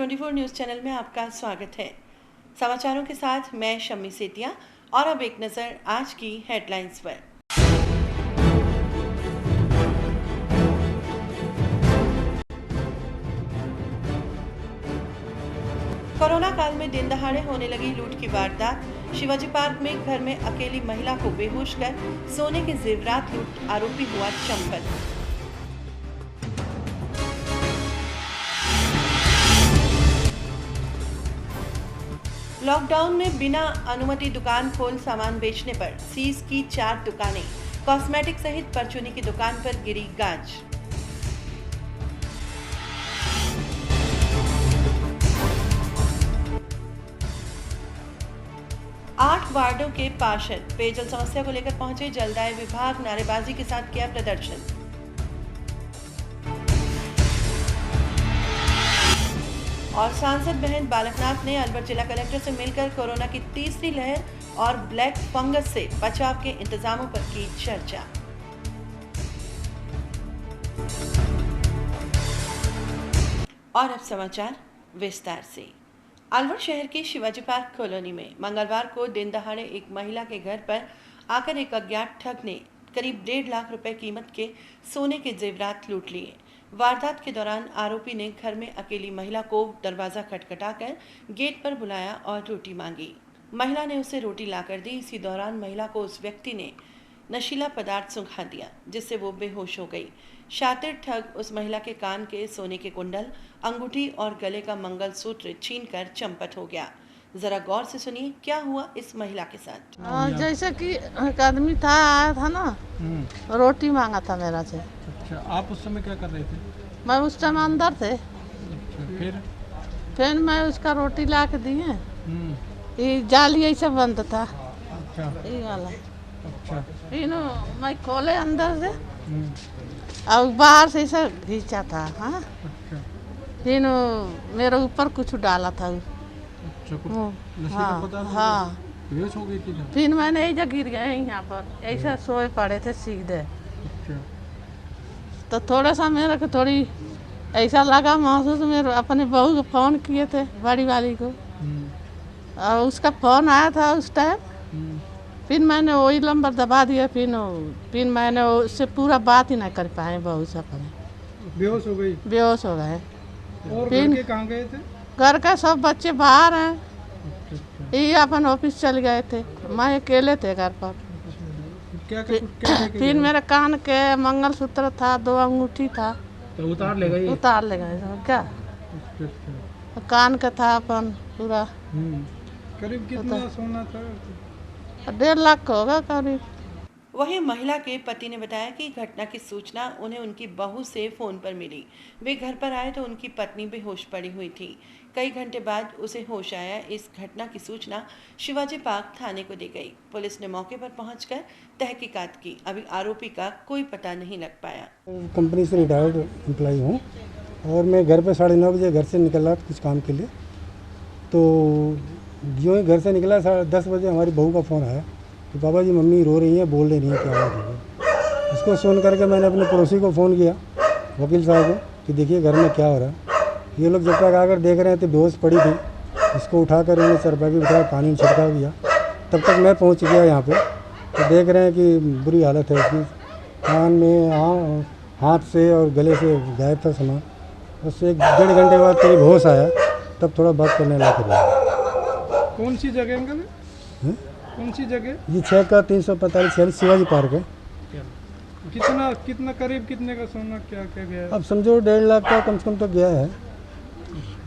24 news channel में आपका स्वागत है। समाचारों के साथ मैं शम्मी सेतिया और अब एक नज़र आज की हेडलाइंस पर। कोरोना काल में दिन दहाड़े होने लगी लूट की वारदात। शिवाजी पार्क में घर में अकेली महिला को बेहोश कर सोने के जेवरात लूट आरोपी हुआ चंपत। लॉकडाउन में बिना अनुमति दुकान खोल सामान बेचने पर सीज की 4 दुकानें। कॉस्मेटिक सहित परचूनी की दुकान पर गिरी गाज। आठ वार्डों के पार्षद पेयजल समस्या को लेकर पहुंचे जलदाय विभाग, नारेबाजी के साथ किया प्रदर्शन। और सांसद बहन बालकनाथ ने अलवर जिला कलेक्टर से मिलकर कोरोना की तीसरी लहर और ब्लैक फंगस से बचाव के इंतजामों पर की चर्चा। और अब समाचार विस्तार से। अलवर शहर के शिवाजी पार्क कॉलोनी में मंगलवार को दिन दहाड़े एक महिला के घर पर आकर एक अज्ञात ठग ने करीब 1.5 लाख रुपए कीमत के सोने के जेवरात लूट लिए। वारदात के दौरान आरोपी ने घर में अकेली महिला को दरवाजा खटखटाकर गेट पर बुलाया और रोटी मांगी। महिला ने उसे रोटी लाकर दी। इसी दौरान महिला को उस व्यक्ति ने नशीला पदार्थ सुंघा दिया, जिससे वो बेहोश हो गई। शातिर ठग उस महिला के कान के सोने के कुंडल, अंगूठी और गले का मंगलसूत्र छीनकर चंपत हो गया। जरा गौर से सुनिए क्या हुआ इस महिला के साथ। जैसे कि एक आदमी था, आया था ना, रोटी मांगा था मेरा से। अच्छा, आप उस समय क्या कर रहे थे? मैं उस टाइम अंदर थे। अच्छा, फिर मैं उसका रोटी ला के दिए। ये जाली ऐसा बंद था। अच्छा, ये वाला। अच्छा, मैं खोले अंदर से और बाहर से ऐसा घींचा था। हाँ, अच्छा, फिर मेरे ऊपर कुछ डाला था। अच्छा, कुछ नशीला पदार्थ हाँ, बेहोश हो गई थी ना? फिर मैंने ऐसा गिर गया यहाँ पर, ऐसा सोए पड़े थे सीधे। अच्छा, तो थोड़ा सा मेरे को थोड़ी ऐसा लगा महसूस। मेरे अपने बहू को फ़ोन किए थे, बड़ी वाली को, और उसका फ़ोन आया था उस टाइम। फिर मैंने वही नंबर दबा दिया। फिर मैंने उससे पूरा बात ही ना कर पाए बहू से अपने। बेहोश हो गई? बेहोश हो गए। और फिर घर के कहाँ गए थे? घर का सब बच्चे बाहर हैं। अच्छा, ये अपन ऑफिस चल गए थे, मैं अकेले थे घर पर। क्या फिर मेरे कान के मंगलसूत्र था, 2 अंगूठी था, तो उतार ले गई? उतार ले गए। क्या अच्छा, कान का था अपन पूरा। करीब कितना सोना था? 1.5 लाख होगा करीब। वहीं महिला के पति ने बताया कि घटना की सूचना उन्हें उनकी बहू से फोन पर मिली। वे घर पर आए तो उनकी पत्नी बेहोश पड़ी हुई थी। कई घंटे बाद उसे होश आया। इस घटना की सूचना शिवाजी पार्क थाने को दी गई। पुलिस ने मौके पर पहुंचकर तहकीकात की। अभी आरोपी का कोई पता नहीं लग पाया। कंपनी से रिटायर्ड एम्प्लॉई हूँ और मैं घर पे 9:30 बजे घर से निकल रहा था कुछ काम के लिए। तो जो ही घर से निकला 10:30 बजे हमारी बहू का फ़ोन आया कि पापा जी मम्मी रो रही हैं, बोल नहीं रही हैं, क्या बात है। इसको सुन करके मैंने अपने पड़ोसी को फ़ोन किया, वकील साहब को, कि देखिए घर में क्या हो रहा है। ये लोग जब तक आकर देख रहे हैं तो बेहोश पड़ी थी। इसको उठाकर उन्होंने चरपाई पे बिठाया, पानी छिड़का दिया। तब तक मैं पहुंच गया यहाँ पे, तो देख रहे हैं कि बुरी हालत है इसकी। कान में, हाथ से और गले से गायब था सामान। बस 1-1.5 घंटे बाद करीब होश आया, तब थोड़ा बात करने लगा। कौन सी जगह अंकल? कौन सी जगह? ये 6 का 345 शिवाजी पार्क है। कितना करीब कितने का सोना क्या गया? अब समझो 1.5 लाख का कम से कम तो गया है।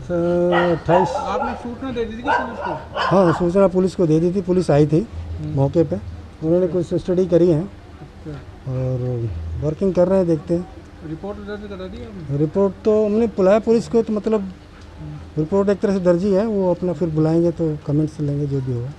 28। आपने सूचना दे दी थी कि पुलिस को? हाँ, सूचना पुलिस को दे दी थी। पुलिस आई थी मौके पे, उन्होंने कुछ स्टडी करी है और वर्किंग कर रहे हैं, देखते हैं। रिपोर्ट दर्ज करा दी आपने? रिपोर्ट तो हमने बुलाया पुलिस को, तो मतलब रिपोर्ट एक तरह से दर्ज ही है। वो अपना फिर बुलाएंगे तो कमेंट्स लेंगे जो भी होगा।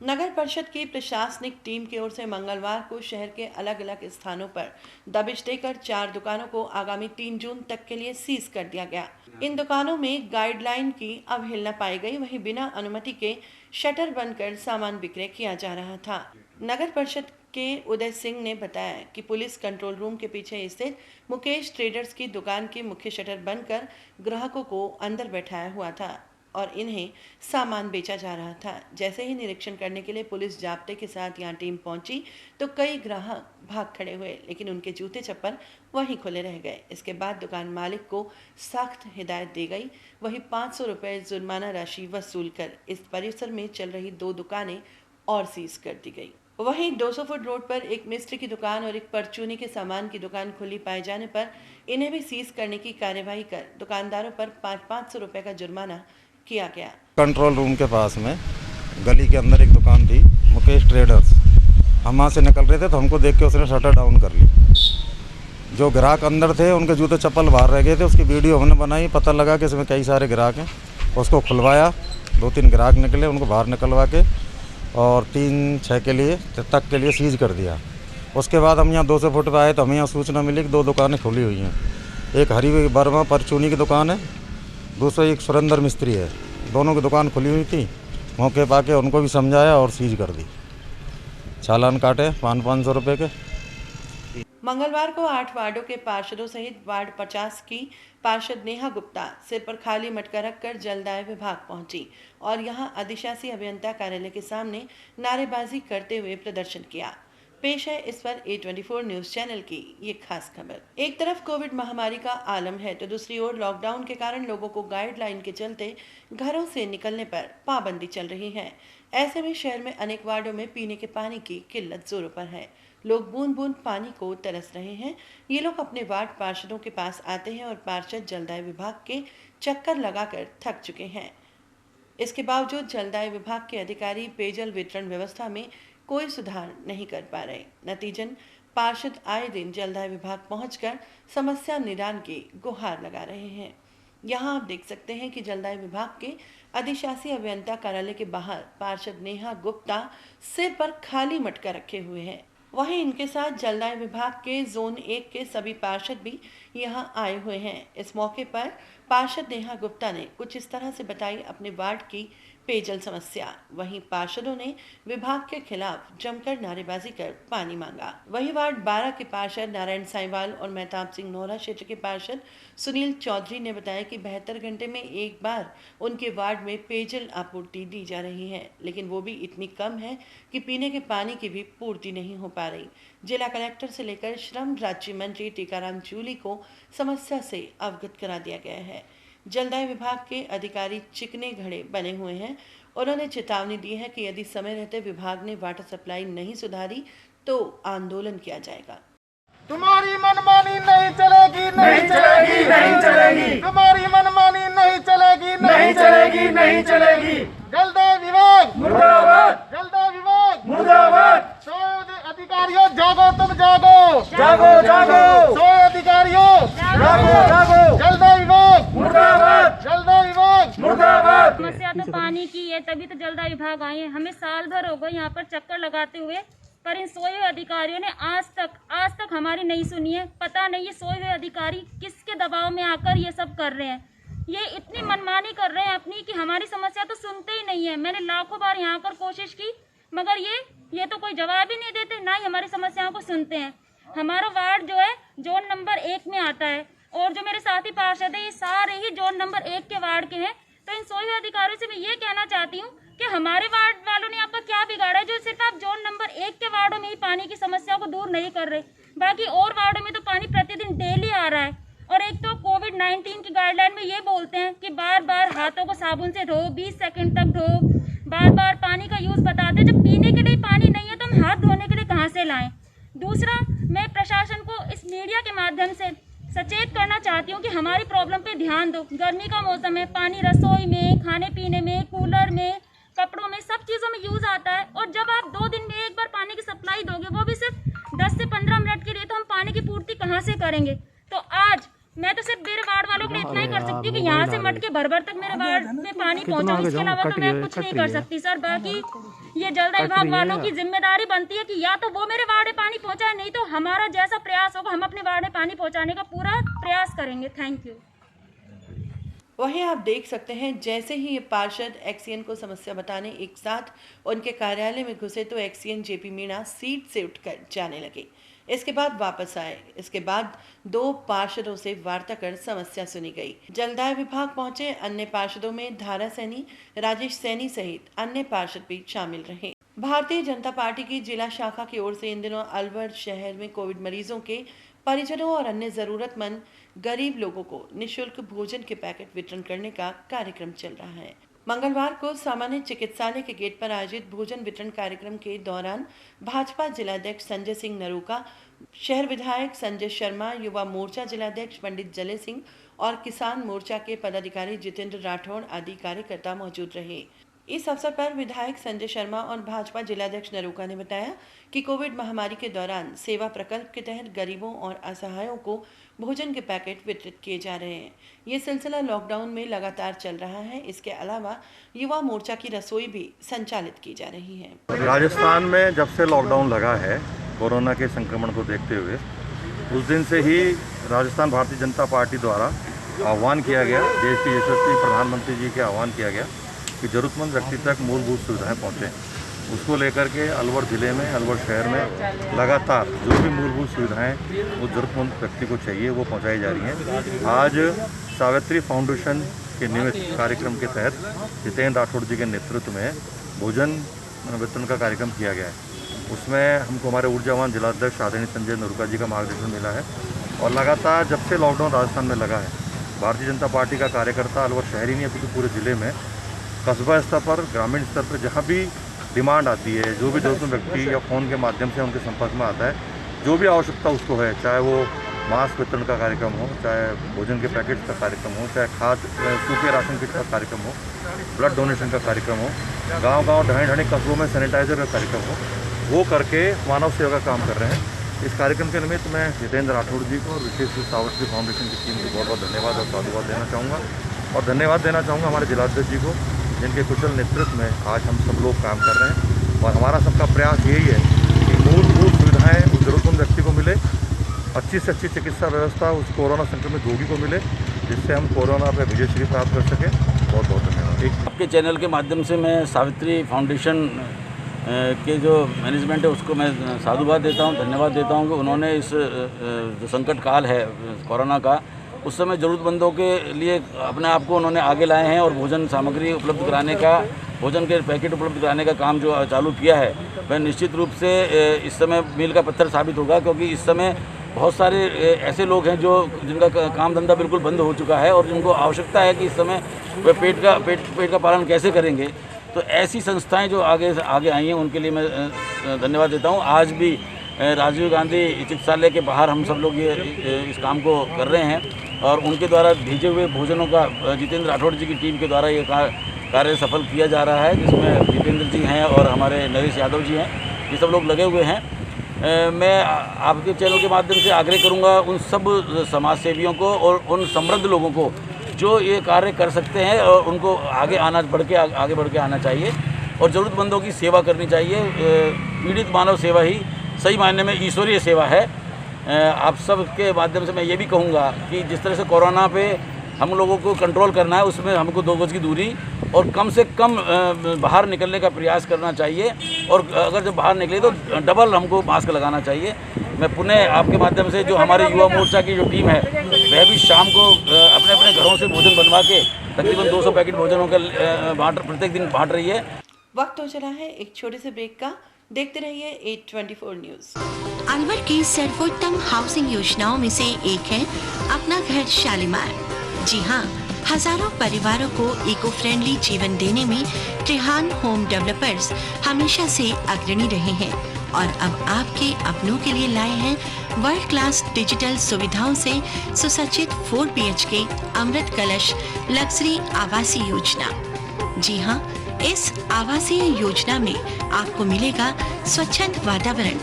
नगर परिषद की प्रशासनिक टीम की ओर से मंगलवार को शहर के अलग अलग स्थानों पर दबिश देकर 4 दुकानों को आगामी 3 जून तक के लिए सीज कर दिया गया। इन दुकानों में गाइडलाइन की अवहेलना पाई गई। वहीं बिना अनुमति के शटर बंद कर सामान विक्रय किया जा रहा था। नगर परिषद के उदय सिंह ने बताया कि पुलिस कंट्रोल रूम के पीछे स्थित मुकेश ट्रेडर्स की दुकान के मुख्य शटर बंद कर ग्राहकों को अंदर बैठाया हुआ था और इन्हें सामान बेचा जा रहा था। जैसे ही निरीक्षण करने के लिए पुलिस जाब्ते के साथ यहां टीम पहुंची तो कई ग्राहक भाग खड़े हुए, लेकिन उनके जूते चप्पल वहीं खुले रह गए। इसके बाद दुकान मालिक को सख्त हिदायत दी गई। वहीं 500 रुपये जुर्माना राशि वसूल कर इस परिसर में चल रही 2 दुकानें और सीज कर दी गई। वहीं 200 फुट रोड पर एक मिस्त्री की दुकान और एक परचूनी के सामान की दुकान खुली पाए जाने पर इन्हें भी सीज करने की कार्यवाही कर दुकानदारों पर 500 रुपये का जुर्माना किया गया। कंट्रोल रूम के पास में गली के अंदर एक दुकान थी, मुकेश ट्रेडर्स। हम वहाँ से निकल रहे थे तो हमको देख के उसने शटर डाउन कर ली। जो ग्राहक अंदर थे उनके जूते चप्पल बाहर रह गए थे, उसकी वीडियो हमने बनाई। पता लगा कि इसमें कई सारे ग्राहक हैं, उसको खुलवाया। 2-3 ग्राहक निकले, उनको बाहर निकलवा के और 3-6 के लिए सीज कर दिया। उसके बाद हम यहाँ 200 फुट पर आए तो हमें यहाँ सूचना मिली कि 2 दुकानें खुली हुई हैं। एक हरी वर्मा परचूनी की दुकान है, दूसरा एक सुरेंद्र मिस्त्री है। दोनों की दुकान खुली हुई थी। मौके पर आके उनको भी समझाया और सीज कर दी। चालान काटे 500 रुपये के। मंगलवार को 8 वार्डों के पार्षदों सहित वार्ड 50 की पार्षद नेहा गुप्ता सिर पर खाली मटका रखकर जलदाय विभाग पहुंची और यहां अधिशासी अभियंता कार्यालय के सामने नारेबाजी करते हुए प्रदर्शन किया। पेश है इस पर A24 न्यूज चैनल की ये खास खबर। एक तरफ कोविड महामारी का आलम है तो दूसरी ओर लॉकडाउन के कारण लोगों को गाइडलाइन के चलते घरों से निकलने पर पाबंदी चल रही है। ऐसे में शहर में अनेक वार्डों में पीने के पानी की किल्लत जोरों पर है। लोग बूंद बूंद पानी को तरस रहे हैं। ये लोग अपने वार्ड पार्षदों के पास आते हैं और पार्षद जलदाय विभाग के चक्कर लगाकर थक चुके हैं। इसके बावजूद जलदाय विभाग के अधिकारी पेयजल वितरण व्यवस्था में कोई सुधार नहीं कर पा रहे। नतीजन पार्षद आए दिन जलदाय विभाग पहुंचकर समस्या निदान की गुहार लगा रहे हैं। यहाँ आप देख सकते हैं कि जलदाय विभाग के अधिशासी अभियंता कार्यालय के बाहर पार्षद नेहा गुप्ता सिर पर खाली मटका रखे हुए हैं। वहीं इनके साथ जलदाय विभाग के जोन 1 के सभी पार्षद भी यहाँ आए हुए हैं। इस मौके पर पार्षद नेहा गुप्ता ने कुछ इस तरह से बताई अपने वार्ड की पेयजल समस्या। वहीं पार्षदों ने विभाग के खिलाफ जमकर नारेबाजी कर पानी मांगा। वहीं वार्ड 12 के पार्षद नारायण साईवाल और मेहताब सिंह नोहरा क्षेत्र के पार्षद सुनील चौधरी ने बताया कि 72 घंटे में एक बार उनके वार्ड में पेयजल आपूर्ति दी जा रही है, लेकिन वो भी इतनी कम है कि पीने के पानी की भी पूर्ति नहीं हो पा रही। जिला कलेक्टर से लेकर श्रम राज्य मंत्री टीकाराम जूली को समस्या से अवगत करा दिया गया है। जलदाय विभाग के अधिकारी चिकने घड़े बने हुए हैं। उन्होंने चेतावनी दी है कि यदि समय रहते विभाग ने वाटर सप्लाई नहीं सुधारी तो आंदोलन किया जाएगा। तुम्हारी मनमानी नहीं चलेगी, नहीं चलेगी, नहीं चलेगी। तुम्हारी मनमानी नहीं चलेगी, नहीं चलेगी, नहीं चलेगी। जलदाय विभाग मुर्दाबाद, जलदाय विभाग मुर्दाबाद। अधिकारियों जागो, तुम जागो, जागो, जागो। अधिकारियों जागो, जागो। जलदाय विभाग मुर्दाबाद, जलदाय विभाग मुर्दाबाद। समस्या तो पानी की है, तभी तो जलदाय विभाग आए हैं। हमें साल भर हो गए यहाँ पर चक्कर लगाते हुए, पर इन सोए हुए अधिकारियों ने आज तक हमारी नहीं सुनी है। पता नहीं ये सोए हुए अधिकारी किसके दबाव में आकर ये सब कर रहे हैं। ये इतनी मनमानी कर रहे हैं अपनी कि हमारी समस्या तो सुनते ही नहीं है। मैंने लाखों बार यहाँ आकर कोशिश की, मगर ये तो कोई जवाब ही नहीं देते, ना ही हमारी समस्याओं को सुनते हैं। हमारा वार्ड जो है जोन नंबर 1 में आता है और जो मेरे साथी पार्षद है ये सारे ही जोन नंबर 1 के वार्ड के हैं। तो इन सोए हुए अधिकारियों से मैं ये कहना चाहती हूँ कि हमारे वार्ड वालों ने आपका क्या बिगाड़ा है जो सिर्फ आप जोन नंबर 1 के वार्डों में ही पानी की समस्या को दूर नहीं कर रहे। बाकी और वार्डों में तो पानी प्रतिदिन डेली आ रहा है। और एक तो कोविड-19 की गाइडलाइन में ये बोलते हैं कि बार बार हाथों को साबुन से धो, 20 सेकंड तक धो, बार बार पानी का यूज बताते हैं। जब पीने के लिए पानी नहीं है तो हम हाथ धोने के लिए कहाँ से लाएं। दूसरा, मैं प्रशासन को इस मीडिया के माध्यम से सचेत करना चाहती हूँ कि हमारी प्रॉब्लम पे ध्यान दो। गर्मी का मौसम है, पानी रसोई में, खाने पीने में, कूलर में, कपड़ों में, सब चीज़ों में यूज आता है। और जब आप 2 दिन में एक बार पानी की सप्लाई दोगे, वो भी सिर्फ 10 से 15 मिनट के लिए, तो हम पानी की पूर्ति कहाँ से करेंगे। तो आज मैं तो सिर्फ मेरे वार्ड वालों के लिए इतना ही कर सकती हूँ कि यहाँ से मटके भर भर तक मेरे वार्ड में पानी पहुँचाऊँ। इसके अलावा तो मैं कुछ नहीं कर सकती सर। बाकी ये जलदाय विभाग वालों की जिम्मेदारी बनती है कि या तो वो मेरे वार्ड में पानी पहुँचाए, नहीं तो हमारा जैसा प्रयास होगा हम अपने वार्ड में पानी पहुँचाने का पूरा प्रयास करेंगे। Thank you. वहीं आप देख सकते हैं जैसे ही ये पार्षद एक्सीएन को समस्या बताने एक साथ उनके कार्यालय में घुसे तो एक्सीएन जेपी मीणा सीट से उठकर जाने लगे। इसके बाद वापस आए। इसके बाद 2 पार्षदों से वार्ता कर समस्या सुनी गई। जलदाय विभाग पहुंचे अन्य पार्षदों में धारा सैनी, राजेश सैनी सहित अन्य पार्षद भी शामिल रहे। भारतीय जनता पार्टी की जिला शाखा की ओर से इन दिनों अलवर शहर में कोविड मरीजों के परिजनों और अन्य जरूरतमंद गरीब लोगों को निःशुल्क भोजन के पैकेट वितरण करने का कार्यक्रम चल रहा है। मंगलवार को सामान्य चिकित्सालय के गेट पर आयोजित भोजन वितरण कार्यक्रम के दौरान भाजपा जिलाध्यक्ष संजय सिंह नरूका, शहर विधायक संजय शर्मा, युवा मोर्चा जिलाध्यक्ष पंडित जले सिंह और किसान मोर्चा के पदाधिकारी जितेंद्र राठौड़ आदि कार्यकर्ता मौजूद रहे। इस अवसर पर विधायक संजय शर्मा और भाजपा जिलाध्यक्ष नरूका ने बताया कि कोविड महामारी के दौरान सेवा प्रकल्प के तहत गरीबों और असहायों को भोजन के पैकेट वितरित किए जा रहे हैं। ये सिलसिला लॉकडाउन में लगातार चल रहा है। इसके अलावा युवा मोर्चा की रसोई भी संचालित की जा रही है। राजस्थान में जब से लॉकडाउन लगा है कोरोना के संक्रमण को देखते हुए, उस दिन से ही राजस्थान भारतीय जनता पार्टी द्वारा आह्वान किया गया, देश के यशस्वी प्रधानमंत्री जी के आह्वान किया गया कि जरूरतमंद व्यक्ति तक मूलभूत सुविधाएं पहुंचें। उसको लेकर के अलवर ज़िले में, अलवर शहर में लगातार जो भी मूलभूत सुविधाएं वो ज़रूरतमंद व्यक्ति को चाहिए वो पहुंचाई जा रही हैं। आज सावित्री फाउंडेशन के निमित्त कार्यक्रम के तहत जितेंद्र राठौड़ जी के नेतृत्व में भोजन वितरण का कार्यक्रम किया गया है। उसमें हमको हमारे ऊर्जावान जिलाध्यक्ष आदरणीय संजय नरूका जी का मार्गदर्शन मिला है और लगातार जब से लॉकडाउन राजस्थान में लगा है, भारतीय जनता पार्टी का कार्यकर्ता अलवर शहर ही नहीं अपितु पूरे ज़िले में कस्बा स्तर पर, ग्रामीण स्तर पर जहाँ भी डिमांड आती है, जो भी जरूरतमंद व्यक्ति या फ़ोन के माध्यम से उनके संपर्क में आता है, जो भी आवश्यकता उसको है, चाहे वो मास्क वितरण का कार्यक्रम हो, चाहे भोजन के पैकेट का कार्यक्रम हो, चाहे खाद सूखे राशन किट का कार्यक्रम हो, ब्लड डोनेशन का कार्यक्रम हो, गांव-गांव ढाणी कस्बों में सैनिटाइजर का कार्यक्रम हो, वो करके मानव सेवा का काम कर रहे हैं। इस कार्यक्रम के निमित्त मैं जितेंद्र राठौड़ जी को और विशेष रूप सावित्री फाउंडेशन की टीम को बहुत बहुत धन्यवाद और साधुवाद देना चाहूँगा और धन्यवाद देना चाहूँगा हमारे जिलाध्यक्ष जी को, जिनके कुशल नेतृत्व में आज हम सब लोग काम कर रहे हैं। और हमारा सबका प्रयास यही है कि मूलभूत सुविधाएँ उस जरूरतमंद व्यक्ति को मिले, अच्छी से अच्छी चिकित्सा व्यवस्था उस कोरोना संक्रमित रोगी को मिले, जिससे हम कोरोना पर विजयश्री प्राप्त कर सकें। बहुत बहुत धन्यवाद। आपके चैनल के माध्यम से मैं सावित्री फाउंडेशन के जो मैनेजमेंट है उसको मैं साधुवाद देता हूँ, धन्यवाद देता हूँ कि उन्होंने इस जो संकट काल है कोरोना का, उस समय ज़रूरतमंदों के लिए अपने आप को उन्होंने आगे लाए हैं और भोजन सामग्री उपलब्ध कराने का, भोजन के पैकेट उपलब्ध कराने का काम जो चालू किया है, वह निश्चित रूप से इस समय मील का पत्थर साबित होगा, क्योंकि इस समय बहुत सारे ऐसे लोग हैं जो जिनका काम धंधा बिल्कुल बंद हो चुका है और जिनको आवश्यकता है कि इस समय वे पेट का पालन कैसे करेंगे। तो ऐसी संस्थाएं जो आगे आई हैं उनके लिए मैं धन्यवाद देता हूं। आज भी राजीव गांधी चिकित्सालय के बाहर हम सब लोग ये इस काम को कर रहे हैं और उनके द्वारा भेजे हुए भोजनों का जितेंद्र राठौड़ जी की टीम के द्वारा ये कार्य सफल किया जा रहा है, जिसमें जितेंद्र जी हैं और हमारे नरेश यादव जी हैं, ये सब लोग लगे हुए हैं। मैं आपके चैनल के माध्यम से आग्रह करूंगा उन सब समाज सेवियों को और उन समृद्ध लोगों को जो ये कार्य कर सकते हैं और उनको आगे बढ़ के आना चाहिए और ज़रूरतमंदों की सेवा करनी चाहिए। पीड़ित मानव सेवा ही सही मायने में ईश्वरीय सेवा है। आप सब के माध्यम से मैं ये भी कहूँगा कि जिस तरह से कोरोना पे हम लोगों को कंट्रोल करना है, उसमें हमको 2 गज की दूरी और कम से कम बाहर निकलने का प्रयास करना चाहिए और अगर जब बाहर निकले तो डबल हमको मास्क लगाना चाहिए। मैं पुनः आपके माध्यम से जो हमारे युवा मोर्चा की जो टीम है वह भी शाम को अपने अपने घरों से भोजन बनवा के तकरीबन 200 पैकेट भोजनों का प्रत्येक दिन बांट रही है। वक्त हो चला है एक छोटे से ब्रेक का। देखते रहिए 824 न्यूज। अलवर की सर्वोत्तम हाउसिंग योजनाओं में से एक है अपना घर शालीमार। जी हाँ, हजारों परिवारों को इको फ्रेंडली जीवन देने में त्रिहान होम डेवलपर्स हमेशा से अग्रणी रहे हैं और अब आपके अपनों के लिए लाए हैं वर्ल्ड क्लास डिजिटल सुविधाओं से सुसज्जित 4 BHK अमृत कलश लग्जरी आवासीय योजना। जी हाँ, इस आवासीय योजना में आपको मिलेगा स्वच्छंद वातावरण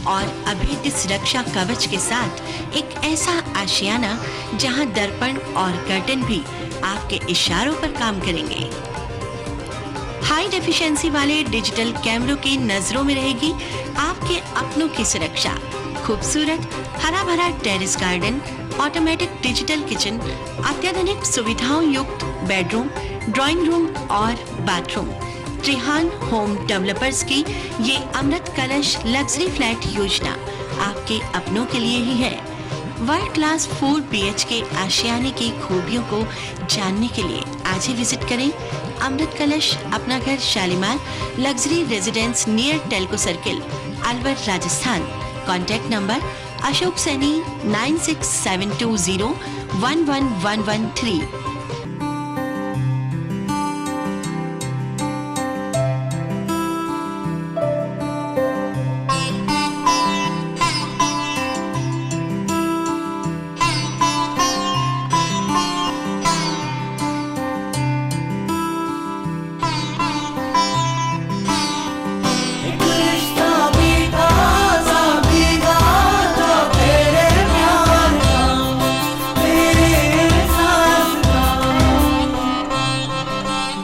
और अभेद्य सुरक्षा कवच के साथ एक ऐसा आशियाना जहां दर्पण और कर्टन भी आपके इशारों पर काम करेंगे। हाई डेफिशिएंसी वाले डिजिटल कैमरों की नजरों में रहेगी आपके अपनों की सुरक्षा। खूबसूरत हरा भरा terrace garden, automatic digital kitchen, अत्याधुनिक सुविधाओं युक्त बेडरूम, ड्राइंग रूम और बाथरूम। त्रिहान होम डेवलपर्स की ये अमृत कलश लग्जरी फ्लैट योजना आपके अपनों के लिए ही है। वर्ल्ड क्लास 4 BHK आशियाने की खूबियों को जानने के लिए आज ही विजिट करें अमृत कलश अपना घर Shalimar luxury residence near Telco circle, Alwar, Rajasthan. Contact number Ashok Saini 9672011113।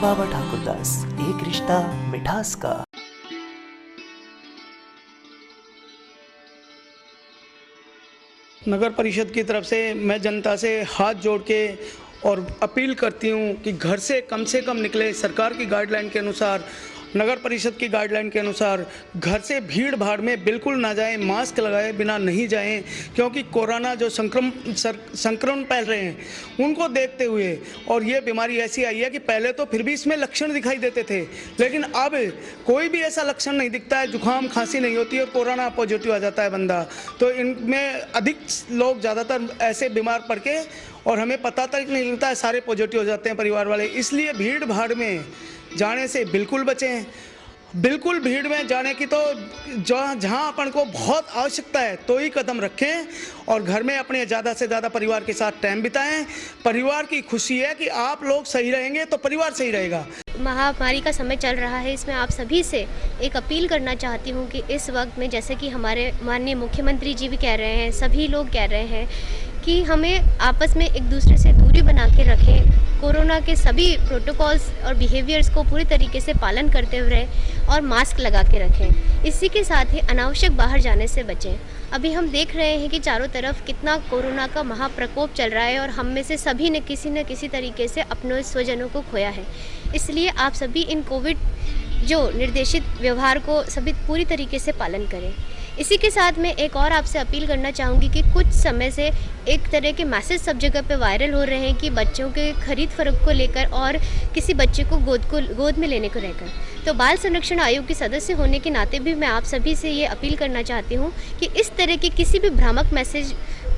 बाबा ठाकुरदास, एक रिश्ता मिठास का। नगर परिषद की तरफ से मैं जनता से हाथ जोड़ के और अपील करती हूँ कि घर से कम निकले। सरकार की गाइडलाइन के अनुसार, नगर परिषद की गाइडलाइन के अनुसार घर से भीड़ भाड़ में बिल्कुल ना जाएं, मास्क लगाए बिना नहीं जाएं, क्योंकि कोरोना जो संक्रमण फैल रहे हैं उनको देखते हुए, और ये बीमारी ऐसी आई है कि पहले तो फिर भी इसमें लक्षण दिखाई देते थे, लेकिन अब कोई भी ऐसा लक्षण नहीं दिखता है, जुकाम खांसी नहीं होती और कोरोना पॉजिटिव आ जाता है बंदा। तो इनमें अधिक लोग ज़्यादातर ऐसे बीमार पड़ के, और हमें पता तक नहीं लगता है, सारे पॉजिटिव हो जाते हैं परिवार वाले। इसलिए भीड़ भाड़ में जाने से बिल्कुल बचें। बिल्कुल भीड़ में जाने की तो जहाँ अपन को बहुत आवश्यकता है तो ही कदम रखें, और घर में अपने ज़्यादा से ज़्यादा परिवार के साथ टाइम बिताएं। परिवार की खुशी है कि आप लोग सही रहेंगे तो परिवार सही रहेगा। महामारी का समय चल रहा है, इसमें आप सभी से एक अपील करना चाहती हूँ कि इस वक्त में, जैसे कि हमारे माननीय मुख्यमंत्री जी भी कह रहे हैं, सभी लोग कह रहे हैं कि हमें आपस में एक दूसरे से दूरी बना के रखें, कोरोना के सभी प्रोटोकॉल्स और बिहेवियर्स को पूरी तरीके से पालन करते हुए और मास्क लगा के रखें। इसी के साथ ही अनावश्यक बाहर जाने से बचें। अभी हम देख रहे हैं कि चारों तरफ कितना कोरोना का महाप्रकोप चल रहा है, और हम में से सभी ने किसी न किसी तरीके से अपने स्वजनों को खोया है। इसलिए आप सभी इन कोविड जो निर्देशित व्यवहार को सभी पूरी तरीके से पालन करें। इसी के साथ मैं एक और आपसे अपील करना चाहूँगी कि कुछ समय से एक तरह के मैसेज सब जगह पे वायरल हो रहे हैं कि बच्चों के खरीद फरोख्त को लेकर और किसी बच्चे को गोद में लेने को लेकर। तो बाल संरक्षण आयोग के सदस्य होने के नाते भी मैं आप सभी से ये अपील करना चाहती हूँ कि इस तरह के किसी भी भ्रामक मैसेज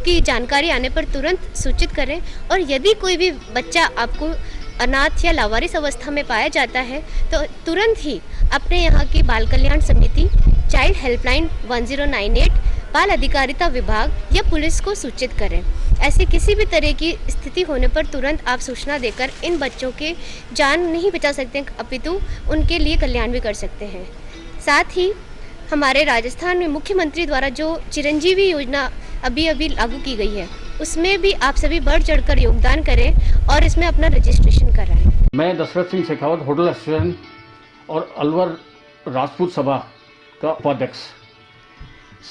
की जानकारी आने पर तुरंत सूचित करें, और यदि कोई भी बच्चा आपको अनाथ या लावारिस अवस्था में पाया जाता है तो तुरंत ही अपने यहाँ की बाल कल्याण समिति, चाइल्ड हेल्पलाइन 1098, बाल अधिकारिता विभाग या पुलिस को सूचित करें। ऐसे किसी भी तरह की स्थिति होने पर तुरंत आप सूचना देकर इन बच्चों के जान नहीं बचा सकते, अपितु उनके लिए कल्याण भी कर सकते हैं। साथ ही हमारे राजस्थान में मुख्यमंत्री द्वारा जो चिरंजीवी योजना अभी लागू की गई है, उसमें भी आप सभी बढ़ चढ़कर योगदान करें और इसमें अपना रजिस्ट्रेशन कराएं। मैं दशरथ सिंह शेखावत, होटल एसोसिएशन और अलवर राजपूत सभा का उपाध्यक्ष।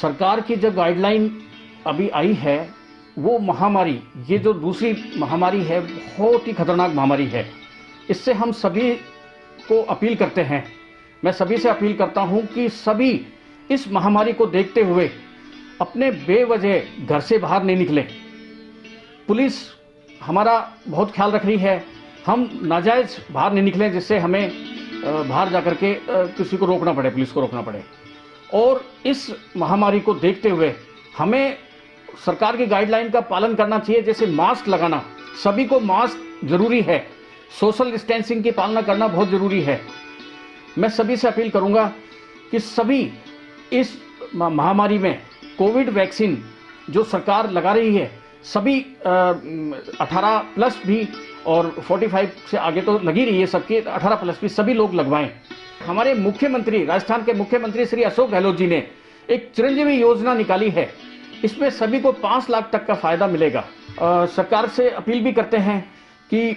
सरकार की जो गाइडलाइन अभी आई है, वो महामारी, ये जो दूसरी महामारी है, बहुत ही खतरनाक महामारी है। इससे हम सभी को अपील करते हैं, मैं सभी से अपील करता हूं कि सभी इस महामारी को देखते हुए अपने बेवजह घर से बाहर नहीं निकलें। पुलिस हमारा बहुत ख्याल रख रही है, हम नाजायज़ बाहर नहीं निकलें जिससे हमें बाहर जाकर के किसी को रोकना पड़े, पुलिस को रोकना पड़े। और इस महामारी को देखते हुए हमें सरकार की गाइडलाइन का पालन करना चाहिए, जैसे मास्क लगाना, सभी को मास्क जरूरी है, सोशल डिस्टेंसिंग की पालना करना बहुत ज़रूरी है। मैं सभी से अपील करूंगा कि सभी इस महामारी में कोविड वैक्सीन जो सरकार लगा रही है, सभी 18 प्लस भी और 45 से आगे तो लगी रही है, सबके 18 प्लस भी सभी लोग लगवाएं। हमारे मुख्यमंत्री, राजस्थान के मुख्यमंत्री श्री अशोक गहलोत जी ने एक चिरंजीवी योजना निकाली है, इसमें सभी को 5 लाख तक का फायदा मिलेगा। सरकार से अपील भी करते हैं कि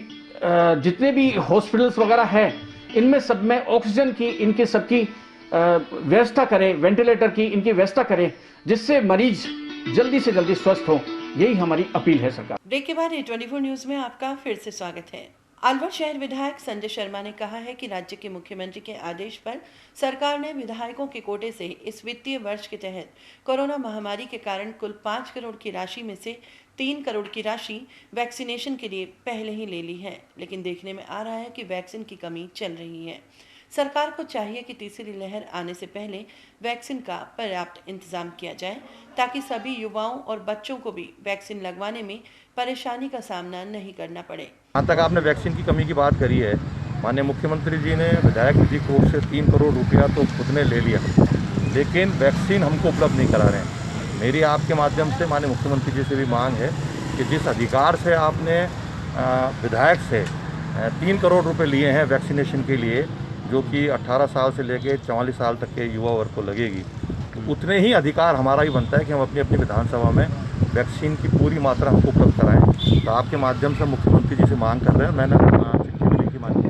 जितने भी हॉस्पिटल्स वगैरह हैं, इनमें सब में ऑक्सीजन की, इनकी सबकी व्यवस्था करें, वेंटिलेटर की इनकी व्यवस्था करें, जिससे मरीज जल्दी से जल्दी स्वस्थ हो, यही हमारी अपील है सरकार। ब्रेक के बाद A24 न्यूज में आपका फिर से स्वागत है। अलवर शहर विधायक संजय शर्मा ने कहा है कि राज्य के मुख्यमंत्री के आदेश पर सरकार ने विधायकों के कोटे से इस वित्तीय वर्ष के तहत कोरोना महामारी के कारण कुल 5 करोड़ की राशि में से 3 करोड़ की राशि वैक्सीनेशन के लिए पहले ही ले ली है, लेकिन देखने में आ रहा है कि वैक्सीन की कमी चल रही है। सरकार को चाहिए कि तीसरी लहर आने से पहले वैक्सीन का पर्याप्त इंतजाम किया जाए ताकि सभी युवाओं और बच्चों को भी वैक्सीन लगवाने में परेशानी का सामना नहीं करना पड़े। जहाँ तक आपने वैक्सीन की कमी की बात करी है, माननीय मुख्यमंत्री जी ने विधायक निधि कोष से 3 करोड़ रुपया तो खुद ने ले लिया, लेकिन वैक्सीन हमको उपलब्ध नहीं करा रहे हैं। मेरी आपके माध्यम से माननीय मुख्यमंत्री जी से भी मांग है कि जिस अधिकार से आपने विधायक से 3 करोड़ रुपये लिए हैं वैक्सीनेशन के लिए, जो कि 18 साल से लेकर 44 साल तक के युवा वर्ग को लगेगी, तो उतने ही अधिकार हमारा भी बनता है कि हम अपनी अपनी विधानसभा में वैक्सीन की पूरी मात्रा हमको उपलब्ध कराएं। तो आपके माध्यम से मुख्यमंत्री जी से मांग कर रहे हैं, मैंने चिट्ठी की मांग की,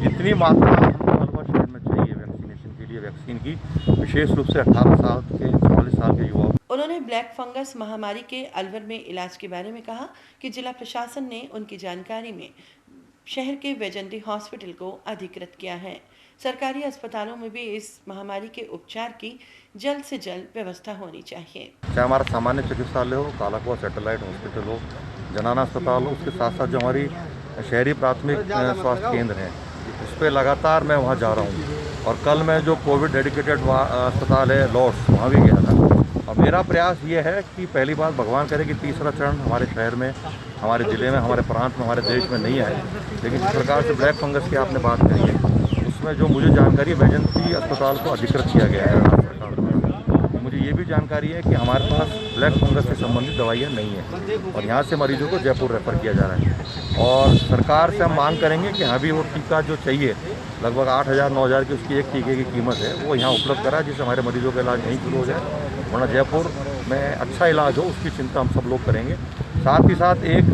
जितनी मात्रा हमको अलवर शहर में चाहिए वैक्सीनेशन के लिए, वैक्सीन की विशेष रूप से 18 साल के 44 साल के युवा। उन्होंने ब्लैक फंगस महामारी के अलवर में इलाज के बारे में कहा कि जिला प्रशासन ने उनकी जानकारी में शहर के वैजंती हॉस्पिटल को अधिकृत किया है। सरकारी अस्पतालों में भी इस महामारी के उपचार की जल्द से जल्द व्यवस्था होनी चाहिए। चाहे हमारा सामान्य चिकित्सालय हो, कालाकुआ सैटेलाइट हॉस्पिटल हो, जनाना अस्पताल हो, उसके साथ साथ जो हमारी शहरी प्राथमिक स्वास्थ्य केंद्र हैं, उस पर लगातार मैं वहाँ जा रहा हूँ। और कल मैं जो कोविड डेडिकेटेड अस्पताल है लॉर्ड्स, वहाँ भी गया था। और मेरा प्रयास ये है कि पहली बार भगवान करे कि तीसरा चरण हमारे शहर में, हमारे ज़िले में, हमारे प्रांत में, हमारे देश में नहीं आए। लेकिन जिस प्रकार से ब्लैक फंगस की आपने बात करी है, उसमें जो मुझे जानकारी वैजंती अस्पताल को अधिकृत किया गया है राज्य सरकार द्वारा। मुझे ये भी जानकारी है कि हमारे पास ब्लैक फंगस से संबंधित दवाइयाँ नहीं हैं और यहाँ से मरीजों को जयपुर रेफ़र किया जा रहा है। और सरकार से हम मांग करेंगे कि अभी वो टीका जो चाहिए, लगभग 8,000-9,000 की उसकी एक टीके की कीमत है, वो यहाँ उपलब्ध कराए, जिससे हमारे मरीजों का इलाज यहीं शुरू हो जाए, वरना जयपुर में अच्छा इलाज हो उसकी चिंता हम सब लोग करेंगे। साथ ही साथ एक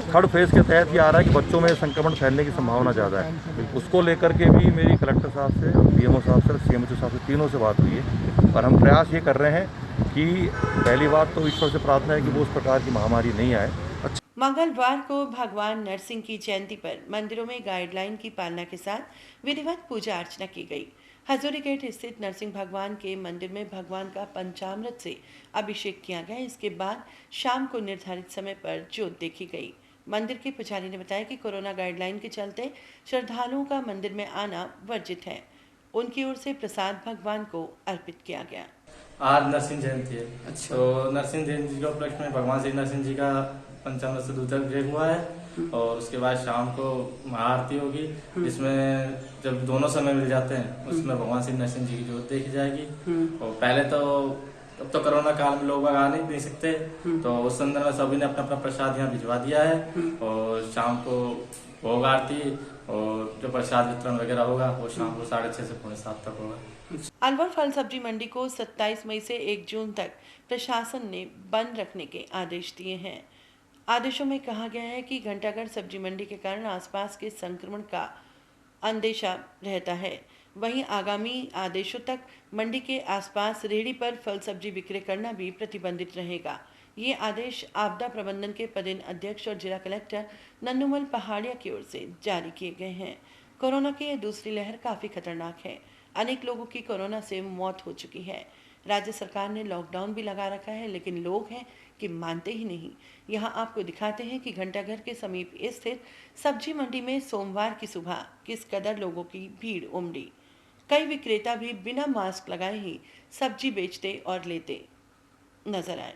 थर्ड फेज़ के तहत ये आ रहा है कि बच्चों में संक्रमण फैलने की संभावना ज़्यादा है, उसको लेकर के भी मेरी कलेक्टर साहब से, PMO साहब से, CMO साहब से, तीनों से बात हुई है। और हम प्रयास ये कर रहे हैं कि पहली बात तो ईश्वर से प्रार्थना है कि वो उस प्रकार की महामारी नहीं आए। मंगलवार को भगवान नरसिंह की जयंती पर मंदिरों में गाइडलाइन की पालना के साथ विधिवत पूजा अर्चना की गई। हजूरी गेट स्थित नरसिंह भगवान के मंदिर में भगवान का पंचामृत से अभिषेक किया गया। इसके बाद शाम को निर्धारित समय पर ज्योत देखी गई। मंदिर के पुजारी ने बताया कि कोरोना गाइडलाइन के चलते श्रद्धालुओं का मंदिर में आना वर्जित है। उनकी ओर से प्रसाद भगवान को अर्पित किया गया। आज नरसिंह जयंती है। अच्छा। तो नरसिंह जयंती के उपलक्ष्य में भगवान श्री नरसिंह जी का पंचामृत से दूध अभिषेक हुआ है और उसके बाद शाम को महाआरती होगी, जिसमें जब दोनों समय मिल जाते हैं उसमें भगवान श्री नरसिंह जी की जोत देखी जाएगी। और पहले तो अब तो कोरोना काल में लोग आ नहीं सकते, तो उस संदर्भ में सभी ने अपना अपना प्रसाद यहाँ भिजवा दिया है। और शाम को भोग आरती और जो प्रसाद वितरण वगैरह होगा वो शाम को 6:30 से 7:45 तक होगा। अलवर फल सब्जी मंडी को 27 मई से 1 जून तक प्रशासन ने बंद रखने के आदेश दिए हैं। आदेशों में कहा गया है कि घंटाघर सब्जी मंडी के कारण आसपास के संक्रमण का अंदेशा रहता है। वहीं आगामी आदेशों तक मंडी के आसपास रेहड़ी पर फल सब्जी विक्रय करना भी प्रतिबंधित रहेगा। ये आदेश आपदा प्रबंधन के पदेन अध्यक्ष और जिला कलेक्टर नन्नूमल पहाड़िया की ओर से जारी किए गए हैं। कोरोना की यह दूसरी लहर काफ़ी खतरनाक है। अनेक लोगों की कोरोना से मौत हो चुकी है। राज्य सरकार ने लॉकडाउन भी लगा रखा है, लेकिन लोग हैं कि मानते ही नहीं। यहाँ आपको दिखाते हैं कि घंटाघर के समीप स्थित सब्जी मंडी में सोमवार की सुबह किस कदर लोगों की भीड़ उमड़ी। कई विक्रेता भी बिना मास्क लगाए ही सब्जी बेचते और लेते नजर आए।